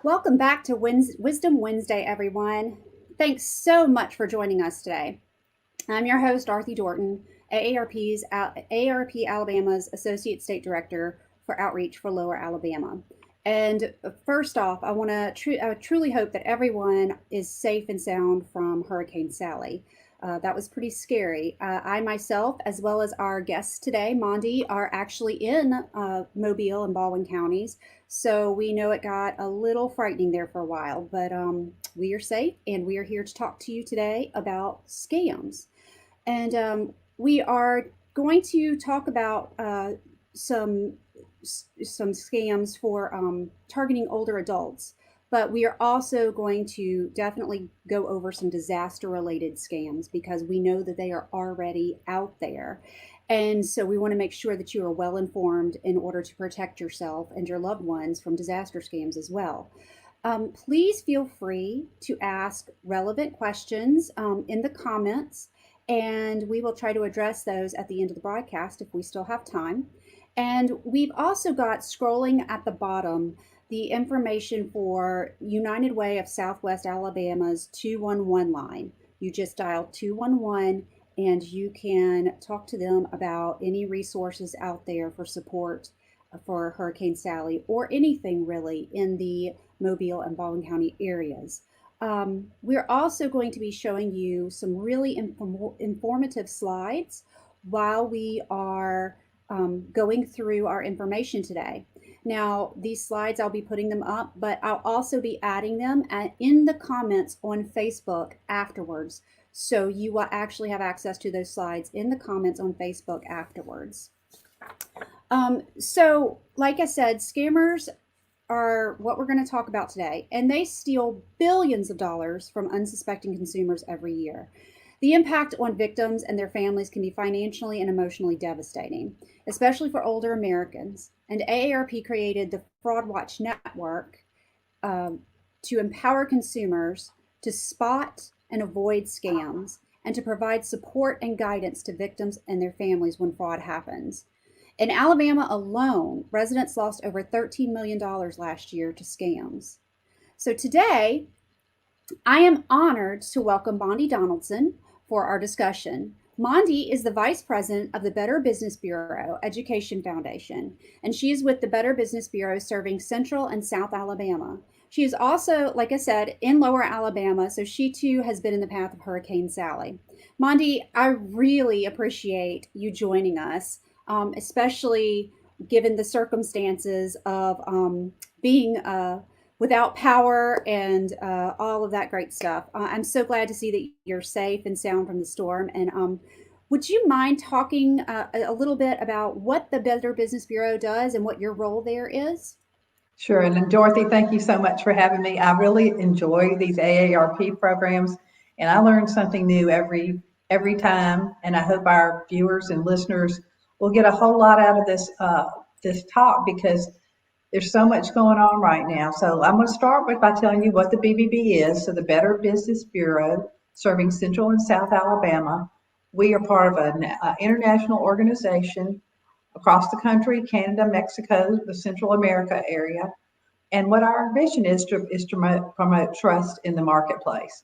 Welcome back to Wisdom Wednesday, everyone. Thanks so much for joining us today. I'm your host, Dorothy Dorton, AARP Alabama's Associate State Director for Outreach for Lower Alabama. And first off, I truly hope that everyone is safe and sound from Hurricane Sally. That was pretty scary. I myself, as well as our guests today, Monde, are actually in Mobile and Baldwin counties. So we know it got a little frightening there for a while, but we are safe and we are here to talk to you today about scams. And we are going to talk about some some scams for targeting older adults, but we are also going to definitely go over some disaster related scams because we know that they are already out there. And so we want to make sure that you are well informed in order to protect yourself and your loved ones from disaster scams as well. Please feel free to ask relevant questions in the comments, and we will try to address those at the end of the broadcast if we still have time. And we've also got scrolling at the bottom the information for United Way of Southwest Alabama's 211 line. You just dial 211 and you can talk to them about any resources out there for support for Hurricane Sally or anything really in the Mobile and Baldwin County areas. We're also going to be showing you some really informative slides while we are going through our information today. Now, these slides, I'll be putting them up, but I'll also be adding them in the comments on Facebook afterwards. So you will actually have access to those slides in the comments on Facebook afterwards. So, like I said, scammers are what we're going to talk about today, and they steal billions of dollars from unsuspecting consumers every year. The impact on victims and their families can be financially and emotionally devastating, especially for older Americans. And AARP created the Fraud Watch Network to empower consumers to spot and avoid scams and to provide support and guidance to victims and their families when fraud happens. In Alabama alone, residents lost over $13 million last year to scams. So today, I am honored to welcome Monde Donaldson for our discussion. Monde is the Vice President of the Better Business Bureau Education Foundation, and she is with the Better Business Bureau serving Central and South Alabama. She is also, like I said, in Lower Alabama, so she too has been in the path of Hurricane Sally. Monde, I really appreciate you joining us, especially given the circumstances of being without power and all of that great stuff. I'm so glad to see that you're safe and sound from the storm. And would you mind talking a little bit about what the Better Business Bureau does and what your role there is? Sure. And Dorothy, thank you so much for having me. I really enjoy these AARP programs, and I learn something new every time. And I hope our viewers and listeners will get a whole lot out of this talk because there's so much going on right now. So I'm going to start by telling you what the BBB is. So the Better Business Bureau, serving Central and South Alabama. We are part of an international organization across the country, Canada, Mexico, the Central America area. And what our mission is to promote trust in the marketplace.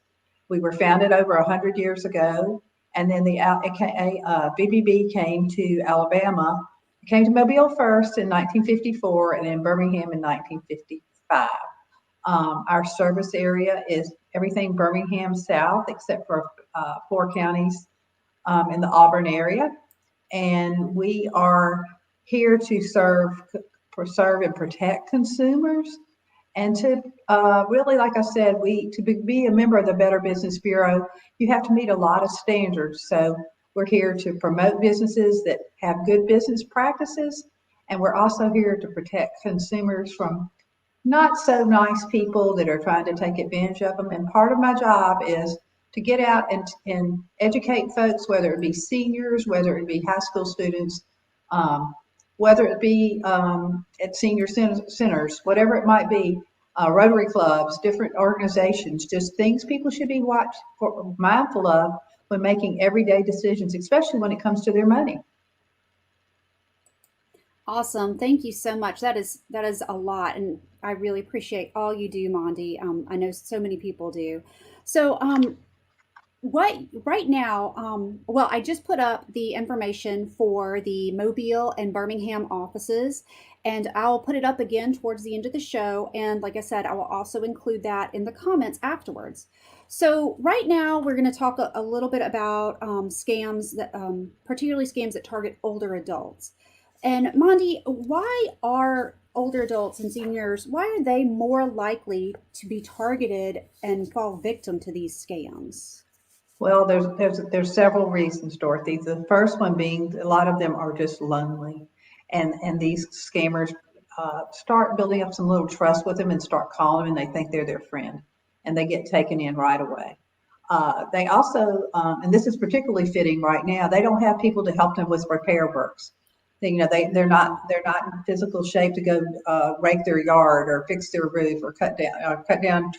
We were founded over 100 years ago, and then the BBB came to Alabama. It came to Mobile first in 1954 and in Birmingham in 1955. Our service area is everything Birmingham South, except for 4 counties in the Auburn area. And we are here to serve and protect consumers. And to really, like I said, to be a member of the Better Business Bureau, you have to meet a lot of standards. So we're here to promote businesses that have good business practices, and we're also here to protect consumers from not so nice people that are trying to take advantage of them. And part of my job is to get out and educate folks, whether it be seniors, whether it be high school students, whether it be at senior centers, whatever it might be, Rotary clubs, different organizations, just things people should be mindful of when making everyday decisions, especially when it comes to their money. Awesome. Thank you so much. That is a lot, and I really appreciate all you do, Mondi. I know so many people do. So, what right now, well, I just put up the information for the Mobile and Birmingham offices, and I'll put it up again towards the end of the show. And like I said, I will also include that in the comments afterwards. So right now, we're going to talk a little bit about scams that, particularly scams that target older adults. And Mondi, why are older adults and seniors, why are they more likely to be targeted and fall victim to these scams? Well, there's several reasons, Dorothy. The first one being a lot of them are just lonely, and these scammers start building up some little trust with them and start calling them, and they think they're their friend, and they get taken in right away. They also, and this is particularly fitting right now, they don't have people to help them with repair works. They're not in physical shape to go rake their yard or fix their roof or cut down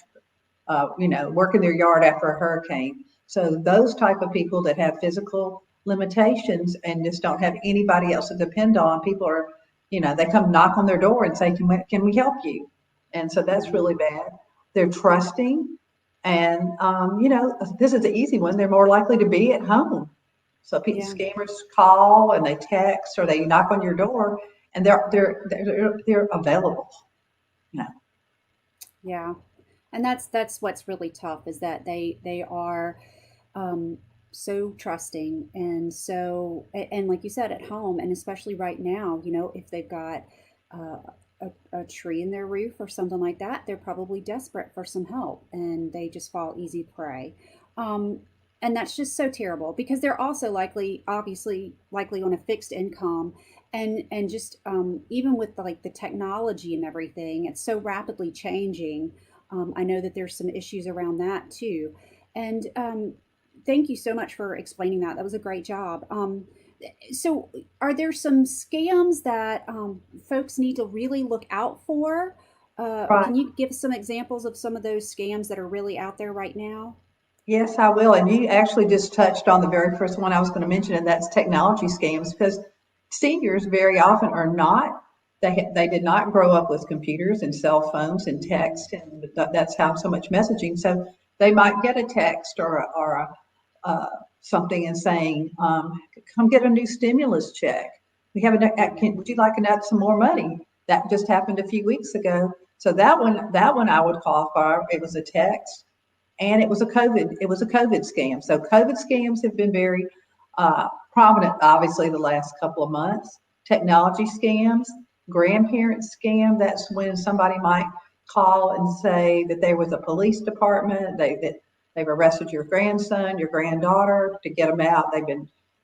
work in their yard after a hurricane. So those type of people that have physical limitations and just don't have anybody else to depend on, people are, they come knock on their door and say, can we help you? And so that's Mhm. really bad. They're trusting. And, this is the easy one. They're more likely to be at home. So Yeah, scammers call and they text or they knock on your door and they're available. You know, yeah, and that's what's really tough is that they are um, so trusting and and like you said at home and especially right now, if they've got uh, a tree in their roof or something like that, they're probably desperate for some help and they just fall easy prey. Um, and that's just so terrible because they're also obviously likely on a fixed income, and just even with the technology and everything, it's so rapidly changing. I know that there's some issues around that too, and thank you so much for explaining that. That was a great job. So, are there some scams that folks need to really look out for? right. Can you give us some examples of some of those scams that are really out there right now? Yes, I will. And you actually just touched on the very first one I was going to mention, and that's technology scams, because seniors very often are not. They did not grow up with computers and cell phones and text, and that's how so much messaging. So they might get a text something and saying, "Come get a new stimulus check. Would you like some more money?" That just happened a few weeks ago. So that one I would qualify. It was a text and it was a COVID scam. So COVID scams have been very prominent, obviously, the last couple of months. Technology scams, grandparent scam. That's when somebody might call and say that there was a police department. They've arrested your grandson, your granddaughter to get them out.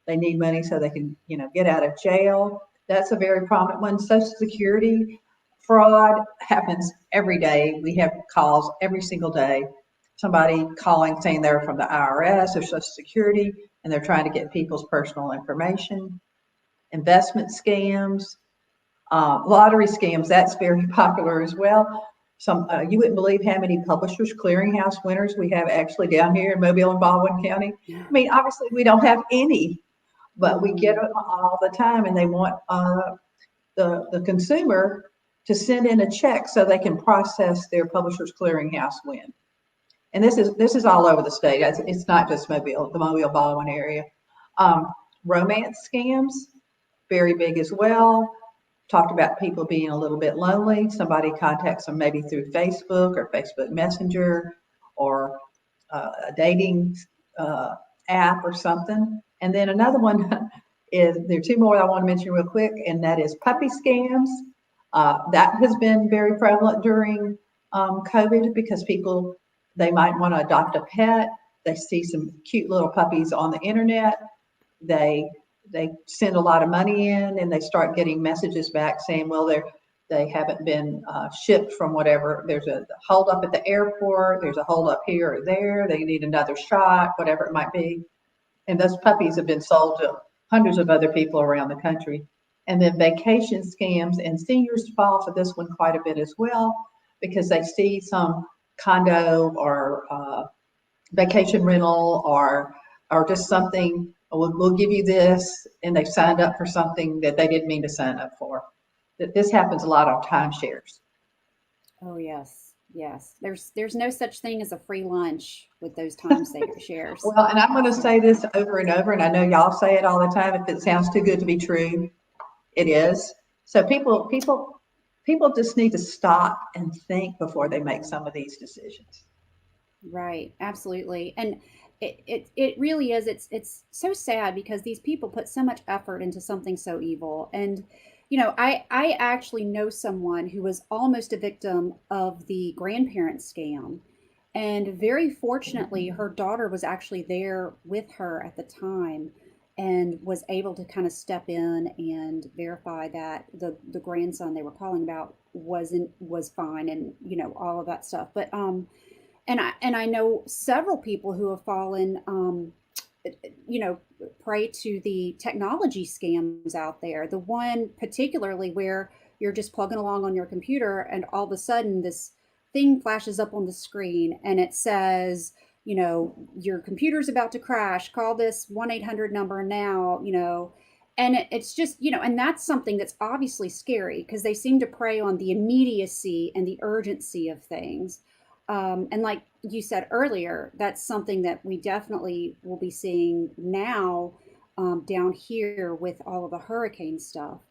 They need money so they can get out of jail. That's a very prominent one. Social Security fraud happens every day. We have calls every single day, somebody calling saying they're from the IRS or Social Security and they're trying to get people's personal information. Investment scams, lottery scams, that's very popular as well. You wouldn't believe how many Publishers Clearinghouse winners we have actually down here in Mobile and Baldwin County. I mean, obviously we don't have any, but we get Mhm. them all the time, and they want the consumer to send in a check so they can process their Publishers Clearinghouse win. And this is all over the state. It's not just Mobile, the Mobile Baldwin area. Um, Romance scams, very big as well. Talked about people being a little bit lonely. Somebody contacts them maybe through Facebook or Facebook Messenger or a dating uh, app or something. And then another one is there are two more I want to mention real quick, and that is puppy scams. That has been very prevalent during COVID because people they might want to adopt a pet. They see some cute little puppies on the internet. They they send a lot of money in, and they start getting messages back saying, well, they haven't been shipped from whatever. There's a hold up at the airport. There's a hold up here or there. They need another shot, whatever it might be. And those puppies have been sold to hundreds of other people around the country. And then vacation scams, and seniors fall for this one quite a bit as well because they see some condo or vacation rental or just something. We'll give you this, and they've signed up for something that they didn't mean to sign up for. that this happens a lot on timeshares. Oh yes, yes. There's no such thing as a free lunch with those time shares. Well, and I'm going to So say this over and over, and I know y'all say it all the time. If it sounds too good to be true, it is. So people just need to stop and think before they make some of these decisions. right, absolutely. And it really is. It's so sad because these people put so much effort into something so evil. And I actually know someone who was almost a victim of the grandparent scam. And very fortunately, her daughter was actually there with her at the time and was able to kind of step in and verify that the grandson they were calling about was fine, and all of that stuff. But and I know several people who have fallen you know prey to the technology scams out there. The one particularly where you're just plugging along on your computer and all of a sudden this thing flashes up on the screen and it says, your computer's about to crash, call this 1-800 number now. And it's just, and that's something that's obviously scary because they seem to prey on the immediacy and the urgency of things. And like you said earlier, that's something that we definitely will be seeing now, down here with all of the hurricane stuff.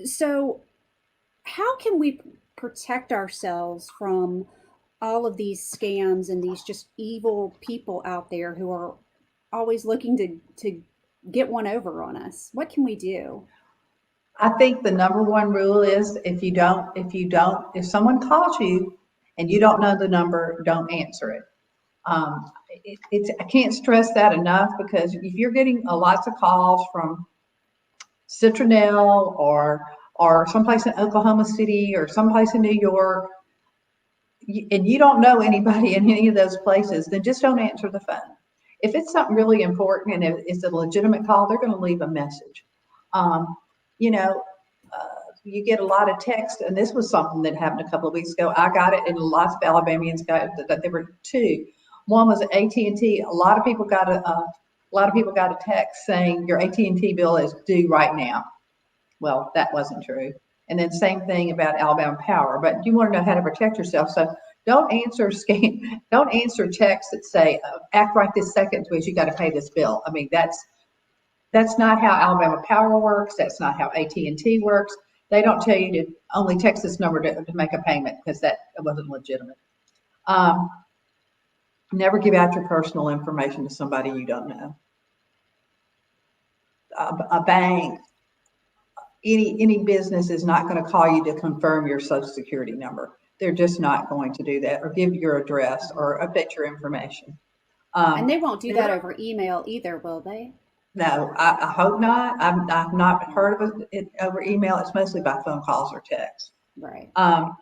So, how can we protect ourselves from all of these scams and these just evil people out there who are always looking to get one over on us? What can we do? I think the number one rule is if someone calls you and you don't know the number, don't answer it. I can't stress that enough because if you're getting lots of calls from Citronelle or someplace in Oklahoma City or someplace in New York, and you don't know anybody in any of those places, then just don't answer the phone. If it's something really important and it's a legitimate call, they're going to leave a message. Um, you know, you get a lot of text, and this was something that happened a couple of weeks ago. I got it, and lots of Alabamians got it. That there were two. One was AT&T. A lot of people got a text saying your AT&T bill is due right now. Well, that wasn't true. And then same thing about Alabama Power. But you want to know how to protect yourself, so don't answer scam. Don't answer texts that say "act right this second," because you got to pay this bill. I mean, that's not how Alabama Power works. That's not how AT&T works. They don't tell you to only text this number to make a payment because that wasn't legitimate. Um, Never give out your personal information to somebody you don't know. A bank, any business is not going to call you to confirm your social security number. They're just not going to do that, or give your address or update your information. And Um, they won't do that over email either, will they? no, I hope not. I've not heard of it over email. It's mostly by phone calls or text. Right. Um,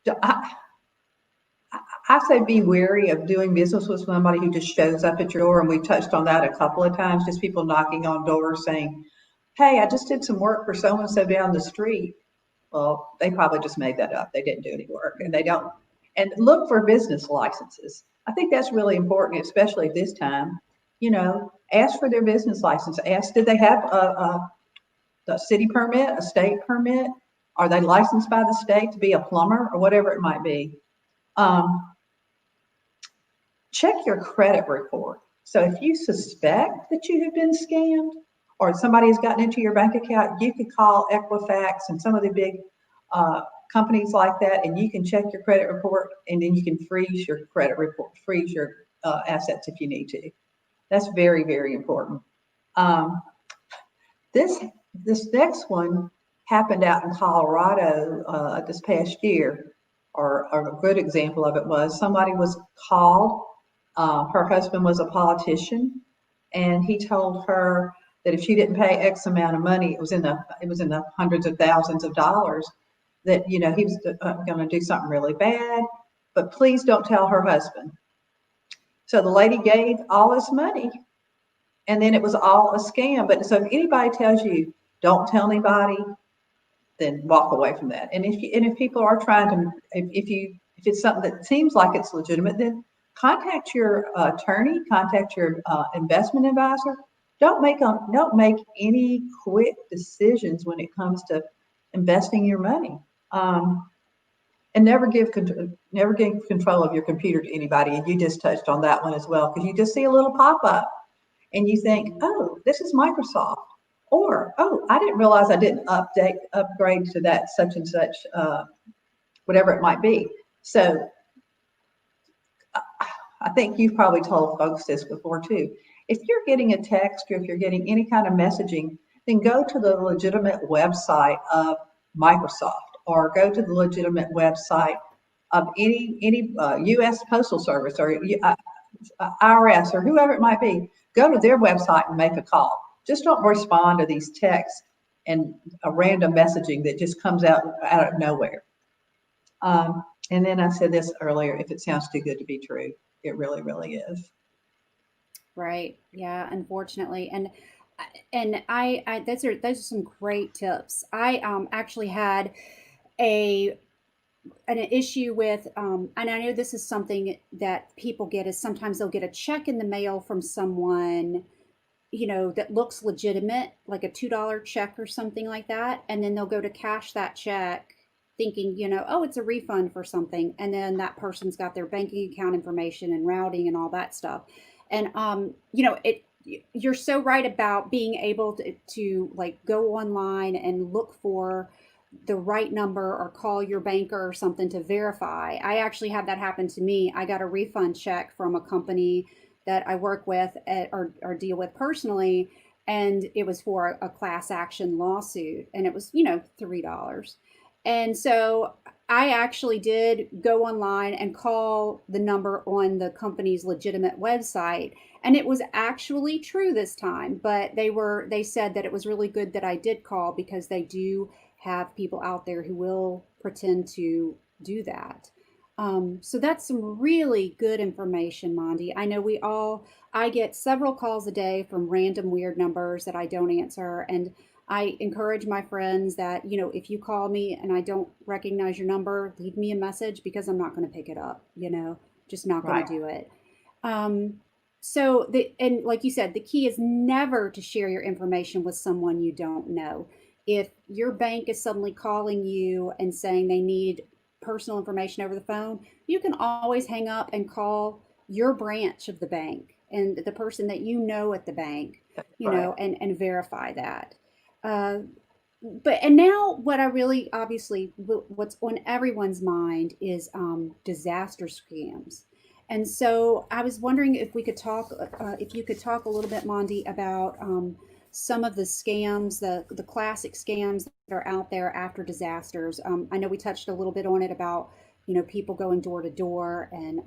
so I say be wary of doing business with somebody who just shows up at your door. And we touched on that a couple of times, just people knocking on doors saying, "Hey, I just did some work for so and so down the street." Well, they probably just made that up. They didn't do any work, and they don't. And look for business licenses. I think that's really important, especially at this time. Ask for their business license. Ask, did they have a city permit, a state permit? Are they licensed by the state to be a plumber or whatever it might be? Um, Check your credit report. So if you suspect that you have been scammed or somebody has gotten into your bank account, you could call Equifax and some of the big companies like that, and you can check your credit report, and then you can freeze your credit report, freeze your assets if you need to. That's very, very important. Um, this this next one happened out in Colorado this past year, or a good example of it was somebody was called. Her husband was a politician, and he told her that if she didn't pay X amount of money, it was in the hundreds of thousands of dollars, that he was going to do something really bad. But please don't tell her husband. So the lady gave all this money, and then it was all a scam. But so if anybody tells you don't tell anybody, then walk away from that. And if people are trying to, if it's something that seems like it's legitimate, then contact your attorney, contact your investment advisor. Don't make any quick decisions when it comes to investing your money. And never give control of your computer to anybody. And you just touched on that one as well, because you just see a little pop up and you think, Mhm. oh, this is Microsoft, or oh, I didn't realize I didn't upgrade to that such and such, whatever it might be. So I think you've probably told folks this before too. If you're getting a text or if you're getting any kind of messaging, then go to the legitimate website of Microsoft, or go to the legitimate website of any U.S. Postal Service, or IRS, or whoever it might be. Go to their website and make a call. Just don't respond to these texts and a random messaging that just comes out of nowhere. And then I said this earlier: if it sounds too good to be true, it really, really is. Right. Yeah, unfortunately. And I those are some great tips. I actually had a an issue with and I know this is something that people get, is sometimes they'll get a check in the mail from someone, that looks legitimate, like a $2 check or something like that, and then they'll go to cash that check thinking, oh, it's a refund for something, and then that person's got their banking account information and routing and all that stuff. And it you're so right about being able to like go online and look for the right number or call your banker or something to verify. I actually had that happen to me. I got a refund check from a company that I work with or deal with personally, and it was for a class action lawsuit, and it was $3. And so I actually did go online and call the number on the company's legitimate website, and it was actually true this time. But they said that it was really good that I did call, because they do have people out there who will pretend to do that. So that's some really good information, Mondi. I know I get several calls a day from random weird numbers that I don't answer. And I encourage my friends that, if you call me and I don't recognize your number, leave me a message, because I'm not going to pick it up, just not going Right. to do it. Um, and like you said, the key is never to share your information with someone you don't know. If your bank is suddenly calling you and saying they need personal information over the phone, you can always hang up and call your branch of the bank and the person that you know at the bank, Right. and verify that. Uh, and now what I really obviously what's on everyone's mind is disaster scams. And so I was wondering if you could talk a little bit, Mondi, about some of the scams, the classic scams that are out there after disasters. I know we touched a little bit on it about people going door to door, and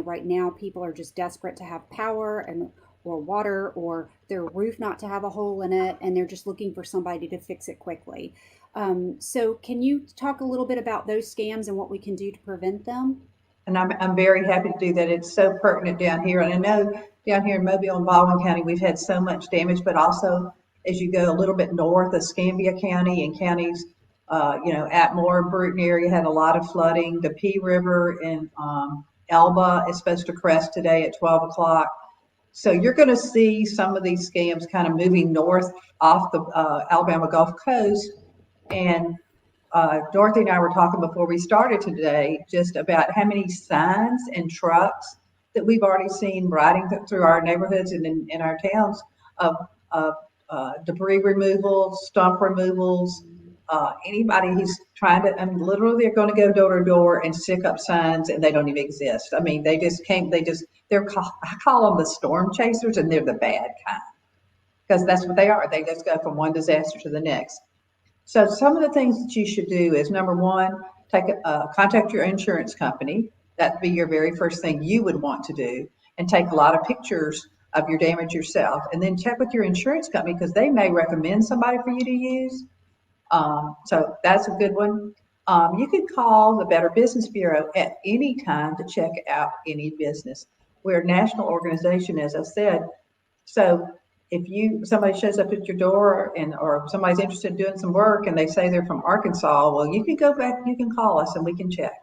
right now people are just desperate to have power and or water, or their roof not to have a hole in it, and they're just looking for somebody to fix it quickly. So can you talk a little bit about those scams and what we can do to prevent them? And I'm very happy to do that. It's so pertinent down here. And I know down here in Mobile and Baldwin County, we've had so much damage, but also as you go a little bit north, of Escambia County and counties, Atmore, Bruton area had a lot of flooding. The P River in Elba is supposed to crest today at 12 o'clock. So you're going to see some of these scams kind of moving north off the Alabama Gulf Coast. And Dorothy and I were talking before we started today just about how many signs and trucks that we've already seen riding through our neighborhoods and in our towns of, debris removal, stump removals. Anybody who's trying to, I mean, literally they're going to go door to door and stick up signs, and they don't even exist. I mean, they just came, I call them the storm chasers, and they're the bad kind, because that's what they are. They just go from one disaster to the next. So some of the things that you should do is, number one, contact your insurance company. That'd be your very first thing you would want to do, and take a lot of pictures of your damage yourself, and then check with your insurance company, because they may recommend somebody for you to use. So that's a good one. You can call the Better Business Bureau at any time to check out any business. We're a national organization, as I said. So if somebody shows up at your door, or somebody's interested in doing some work and they say they're from Arkansas, well, you can go back, you can call us and we can check.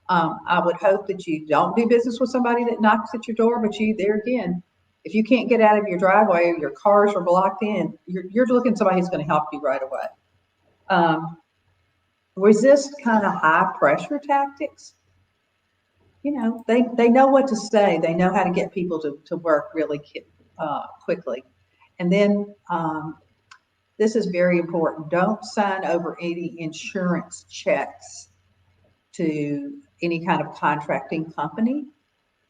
I would hope that you don't do business with somebody that knocks at your door, but there again, if you can't get out of your driveway or your cars are blocked in, you're looking at somebody who's going to help you right away. Um, resist kind of high pressure tactics. They know what to say. They know how to get people to work really quickly. And then this is very important. Don't sign over any insurance checks to any kind of contracting company.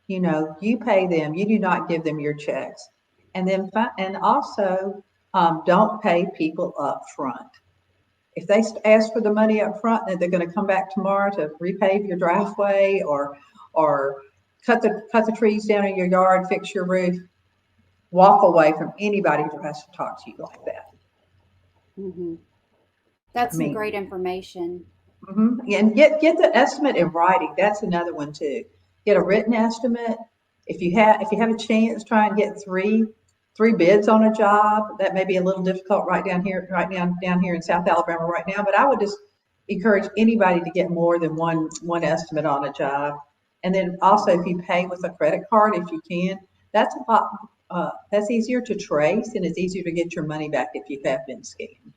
You pay them. You do not give them your checks. And also don't pay people up front. If they ask for the money up front, then they're going to come back tomorrow to repave your driveway or cut the trees down in your yard, fix your roof. Walk away from anybody who has to talk to you like that. Hmm. That's I some mean, great information. and get the estimate in writing. That's another one too. Get a written estimate. If you have a chance, try and get three bids on a job. That may be a little difficult right down here in South Alabama right now, but I would just encourage anybody to get more than one estimate on a job. And then also, if you pay with a credit card, if you can, that's a lot. That's easier to trace, and it's easier to get your money back if you have been scammed.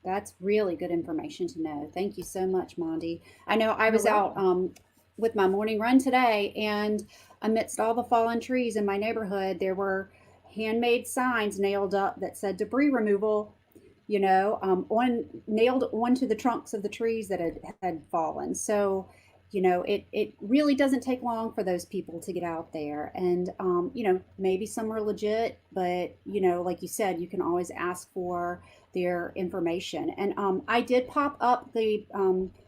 That's really good information to know. Thank you so much, Mondi. I know I You're was out welcome. with my morning run today, and amidst all the fallen trees in my neighborhood, there were handmade signs nailed up that said debris removal, on nailed onto the trunks of the trees that had fallen. So, it really doesn't take long for those people to get out there. And, maybe some are legit, but, like you said, you can always ask for their information. And I did pop up the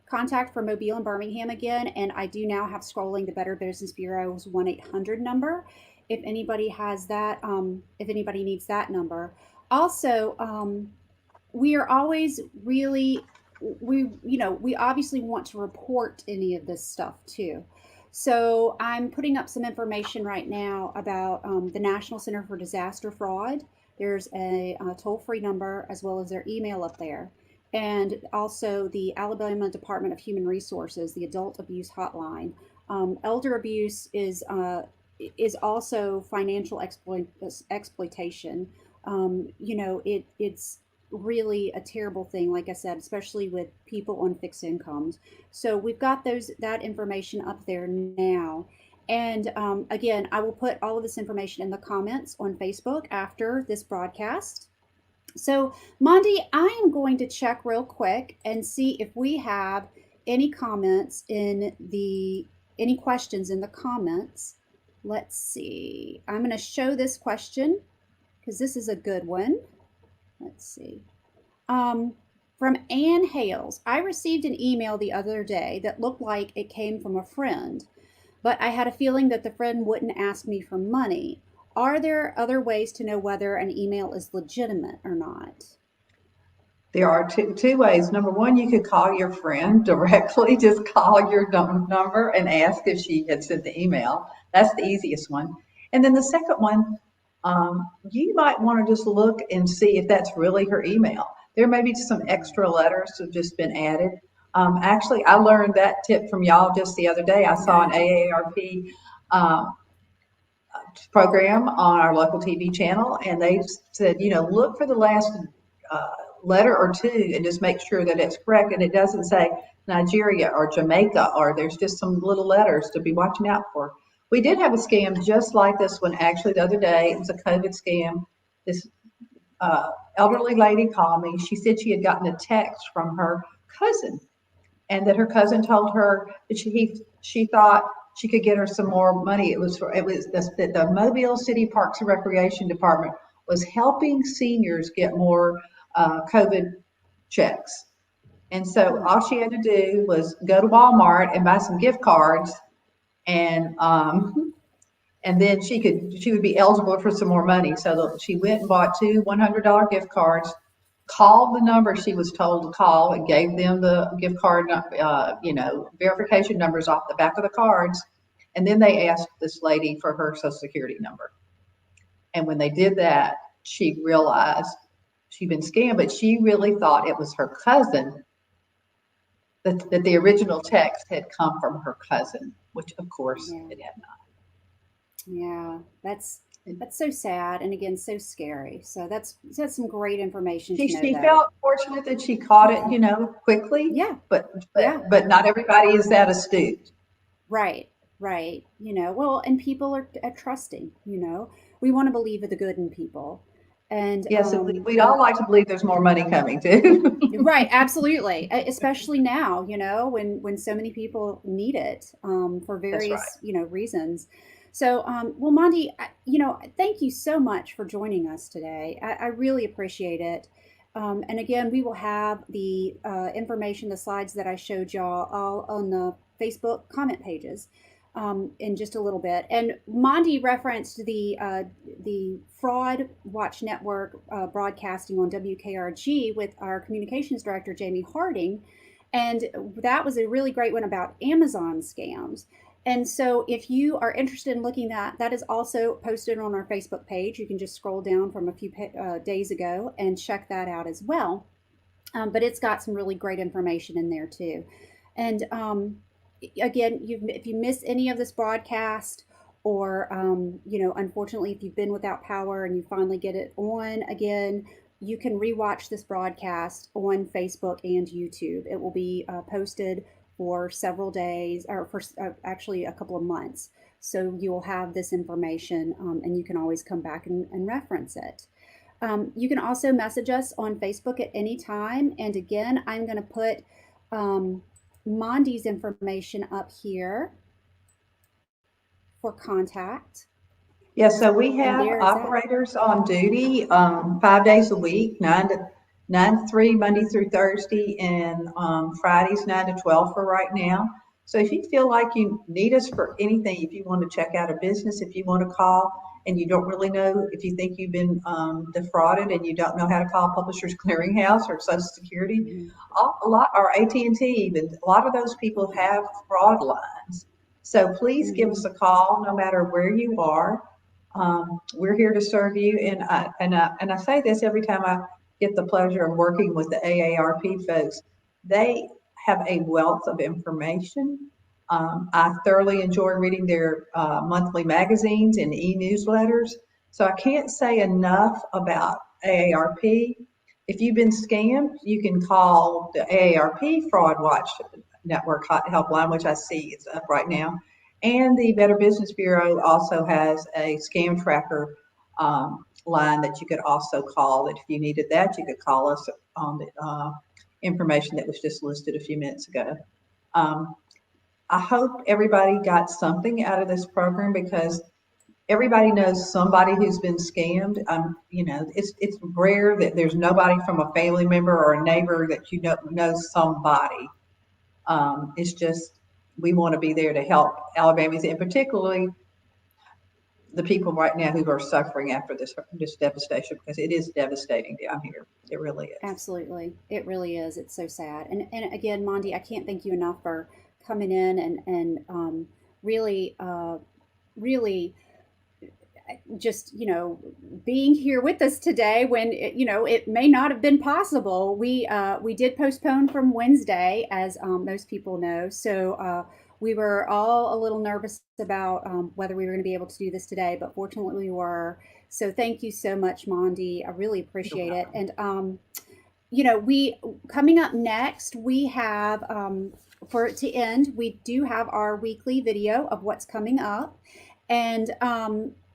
contact for Mobile and Birmingham again, and I do now have scrolling the Better Business Bureau's 1-800 number. If anybody has that, if anybody needs that number. Also, we are always really we obviously want to report any of this stuff too. So I'm putting up some information right now about the National Center for Disaster Fraud. There's a toll-free number as well as their email up there, and also the Alabama Department of Human Resources, the Adult Abuse Hotline. Elder abuse is also financial exploitation. It's really a terrible thing, like I said, especially with people on fixed incomes. So we've got that information up there now. And again, I will put all of this information in the comments on Facebook after this broadcast. So, Mondi, I am going to check real quick and see if we have any comments in any questions in the comments. Let's see. I'm going to show this question because this is a good one. Let's see. Um, from Ann Hales. I received an email the other day that looked like it came from a friend, but I had a feeling that the friend wouldn't ask me for money. Are there other ways to know whether an email is legitimate or not? There are two ways. Number one, you could call your friend directly. Just call your number and ask if she had sent the email. That's the easiest one. And then the second one, you might want to just look and see if that's really her email. There may be some extra letters that have just been added. Actually, I learned that tip from y'all just the other day. I saw an AARP program on our local TV channel, and they said, look for the last uh, letter or two and just make sure that it's correct. And it doesn't say Nigeria or Jamaica, or there's just some little letters to be watching out for. We did have a scam just like this one actually the other day. It was a COVID scam. This elderly lady called me. She said she had gotten a text from her cousin, and that her cousin told her that she thought she could get her some more money. It was the Mobile City Parks and Recreation Department was helping seniors get more COVID checks. And so Hmm. all she had to do was go to Walmart and buy some gift cards, and and then she would be eligible for some more money. So she went and bought two $100 gift cards, called the number she was told to call, and gave them the gift card, verification numbers off the back of the cards. And then they asked this lady for her social security number. And when they did that, she realized she'd been scammed, but she really thought it was her cousin, that the original text had come from her cousin, which of course Yeah. it had not. Yeah. That's That's so sad, and again, so scary. So that's some great information to know, She though. felt fortunate that she caught it, quickly, Yeah, but yeah, not everybody is that astute. right, right. Well, and people are trusting. We want to believe in the good in people, and Yes, and we'd all like to believe there's more money coming too. right, absolutely. Especially now, when so many people need it for That's right. various, reasons. So, well, Mondi, thank you so much for joining us today. I really appreciate it. And again, we will have the information, the slides that I showed y'all, all on the Facebook comment pages in just a little bit. And Mondi referenced the Fraud Watch Network broadcasting on WKRG with our communications director, Jamie Harding. And that was a really great one about Amazon scams. And so, if you are interested in looking at that, that is also posted on our Facebook page. You can just scroll down from a few days ago and check that out as well. But it's got some really great information in there too. And again, if you miss any of this broadcast, or unfortunately, if you've been without power and you finally get it on again, you can rewatch this broadcast on Facebook and YouTube. It will be posted for several days, or for actually a couple of months. So you'll have this information, and you can always come back and reference it. You can also message us on Facebook at any time. And again, I'm going to put Mondi's information up here for contact. Yeah, so we And have there is that. operators on duty 5 days a week, 9 to 3, Monday through Thursday, and Fridays 9 to 12 for right now. So if you feel like you need us for anything, if you want to check out a business, if you want to call and you don't really know, if you think you've been defrauded and you don't know how to call Publishers Clearinghouse or Social Security, Mhm. a lot, or AT&T even, a lot of those people have fraud lines. So please give us Mhm. a call no matter where you are. We're here to serve you, and I say this every time I get the pleasure of working with the AARP folks. They have a wealth of information. I thoroughly enjoy reading their monthly magazines and e-newsletters. So I can't say enough about AARP. If you've been scammed, you can call the AARP Fraud Watch Network helpline, which I see is up right now. And the Better Business Bureau also has a scam tracker line that you could also call. That if you needed that, you could call us on the information that was just listed a few minutes ago. Um, I hope everybody got something out of this program, because everybody knows somebody who's been scammed. It's rare that there's nobody from a family member or a neighbor that you know knows somebody. It's just we want to be there to help Alabamians, and particularly the people right now who are suffering after this devastation, because it is devastating down here. It really is. Absolutely. It really is. It's so sad. And again, Mondi, I can't thank you enough for coming in and really, really just being here with us today when it may not have been possible. We did postpone from Wednesday, as most people know. So we were all a little nervous about whether we were going to be able to do this today, but fortunately we were. So thank you so much, Mondi. I really You're appreciate it. welcome. And we coming up next, we have for it to end, we do have our weekly video of what's coming up. And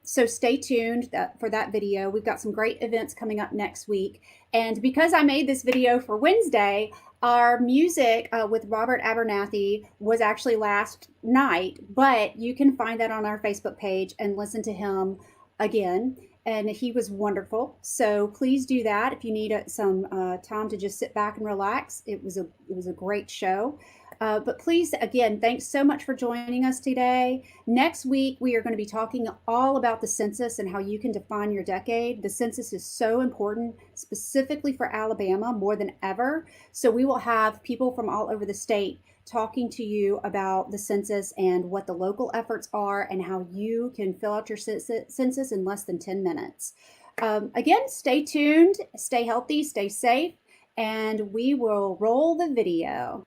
so stay tuned for that video. We've got some great events coming up next week. And because I made this video for Wednesday, our music with Robert Abernathy was actually last night, but you can find that on our Facebook page and listen to him again. And he was wonderful. So please do that if you need some time to just sit back and relax. It was a great show. But please, again, thanks so much for joining us today. Next week, we are going to be talking all about the census and how you can define your decade. The census is so important, specifically for Alabama, more than ever. So we will have people from all over the state talking to you about the census and what the local efforts are and how you can fill out your census in less than 10 minutes. Again, stay tuned, stay healthy, stay safe, and we will roll the video.